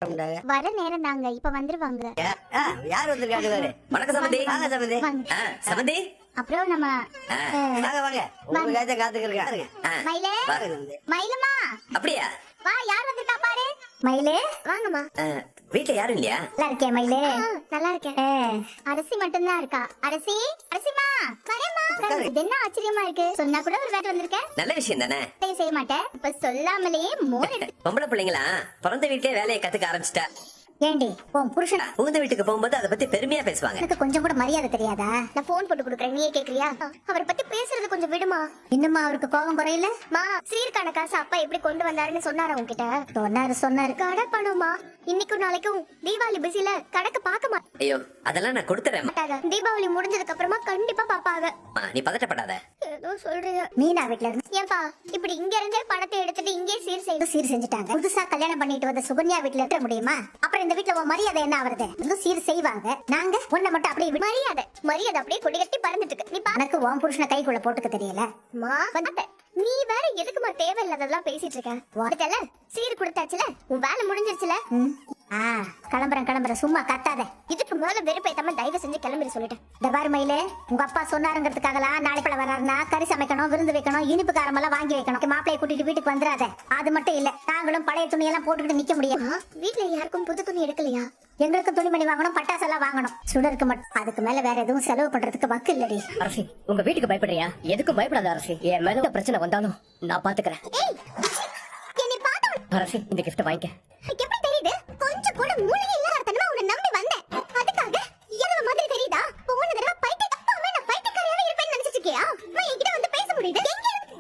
வர நேரம் தாங்க, இப்ப வந்துருவாங்க. யார் வந்திருக்காங்க பாரு. வணக்கம் சம்பந்தி. வாங்க சம்பந்தி. சம்பந்தி அப்புறம் நம்ம வாங்க வாங்க. உங்களுக்காக காத்துக்கிருக்காங்க. மயிலே, மயிலம்மா அப்படியா? வா, யார் வந்திருக்கா பாரு. மயிலே வாங்கம்மா. வீட்டுல யாரும் இல்லையா? நல்லா இருக்கேன் மயிலே. நல்லா இருக்கேன். அரசி மட்டும்தான் இருக்கா. அரசி, அரசிமா வரேம்மா. இது என்ன ஆச்சரியமா இருக்கு, சொன்னா கூட ஒரு வேலை வந்திருக்கேன். நல்ல விஷயம் தானே. செய்ய மாட்டேன், இப்ப சொல்லாமலேயே மோர் பொம்பளை பிள்ளைங்களா பிறந்த வீட்லயே வேலையை கத்துக்க ஆரம்பிச்சிட்டா. ஏண்டி உன் புருஷன் புகுந்த வீட்டுக்கு போகும்போது அதை பத்தி பெருமையா பேசுவாங்க. எனக்கு கொஞ்சம் கூட மரியாதை தெரியாதா? நான் போன் போட்டு கொடுக்குறேன், நீயே கேக்குறியா? அவரை பத்தி பேசுறது கொஞ்சம் விடுமா. இன்னுமா அவருக்கு கோபம் குறையல? மா, சீர்கான காசு அப்பா எப்படி கொண்டு வந்தாருன்னு சொன்னாரு உங்ககிட்ட? சொன்னாரு கடை பணமா. இன்னைக்கும் நாளைக்கும் தீபாவளி பிஸில கணக்கு பார்க்க மாட்டேன். ஐயோ, அதெல்லாம் நான் கொடுத்துறேன். தீபாவளி முடிஞ்சதுக்கு அப்புறமா கண்டிப்பா பாப்பாங்க. நீ பதட்டப்படாத. ஏதோ சொல்றீங்க. மீனா வீட்ல இருந்து ஏன்பா இப்படி இங்க இருந்தே பணத்தை எடுத்துட்டு இங்கே சீர் செஞ்சுட்டாங்க. புதுசா கல்யாணம் பண்ணிட்டு வந்த சுகன்யா வீட்ல இருக்க முடியுமா? அப்புறம் இந்த வீட்ல உன் மரியாதை என்ன ஆவறது? சீர் செய்வாங்க, நாங்க உன்னை மட்டும் அப்படியே மரியாதை அப்படியே கொடி கட்டி பறந்துட்டு இருக்கு. நீ எனக்கு உன் புருஷனை கைக்குள்ள போட்டுக்க தெரியல. நீ வேற எதுக்குமா தேவையில்லாததெல்லாம் பேசிட்டு இருக்க? சீர் கொடுத்தாச்சுல, உன் வேலை முடிஞ்சிருச்சுல. கிளம்புறேன், சும்மா கத்தாத. இதுக்கு மேல வெறுப்பேத்தாம தயவு செஞ்சு கிளம்பி சொல்லிட்டேன். இந்த பாரு மயிலே, உங்க அப்பா சொன்னாருங்கிறதுக்காகலாம் நாளைப்பட வர்றாருன்னா கறி சமைக்கணும், விருந்து வைக்கணும், இனிப்பு காரமெல்லாம் வாங்கி வைக்கணும். மாப்பிளைய கூட்டிட்டு வீட்டுக்கு வந்துடாத. அது மட்டும் இல்ல, நாங்களும் பழைய துணியெல்லாம் போட்டுக்கிட்டு நிக்க முடியும். வீட்டுல யாருக்கும் புது துணி எடுக்கலையா? எங்களுக்கு துணிமணி வாங்கணும், பட்டாசெல்லாம் வாங்கணும். சுடருக்கு மட்டும். அதுக்கு மேல வேற எதுவும் செலவு பண்றதுக்கு வக்கு இல்லடி. அரசி, உங்க வீட்டுக்கு பயப்படுறியா? எதுக்கும் பயப்படாத அரசி. என் மேல பிரச்சனை வந்தாலும் நான் பாத்துக்கிறேன். அரசி, இந்த கிஃப்ட் வாங்கிக்க. எப்படி தெரியுது? கொஞ்சம் கூட மூளையே இல்லாதனமா உன்னை நம்பி வந்தேன். அதுக்காக எதோ மாதிரி தெரியுதா? போன தடவை பைத்தியக்காரமே நான் பைத்தியக்காரியாவே இருப்பேன்னு நினைச்சிட்டியா? நான் என்கிட்ட வந்து பேச முடியுது.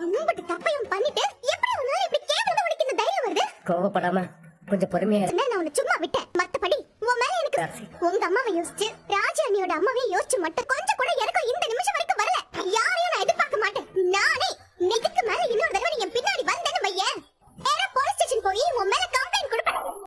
உன்கிட்ட தப்பையும் பண்ணிட்டு எப்படி உன்னால இப்படி கேவலமா உனக்கு இந்த தைரியம் வருது? கோவப்படாம கொஞ்சம் பொறுமையா இரு. நான் உன்னை சும்மா விட்டேன். மத்தபடி உன் மேல எனக்கு உங்க அம்மாவை யோசிச்சு, ராஜா அண்ணியோட அம்மாவை யோசிச்சு மட்டும் கொஞ்சம் கூட எனக்கு இந்த நிமிஷம்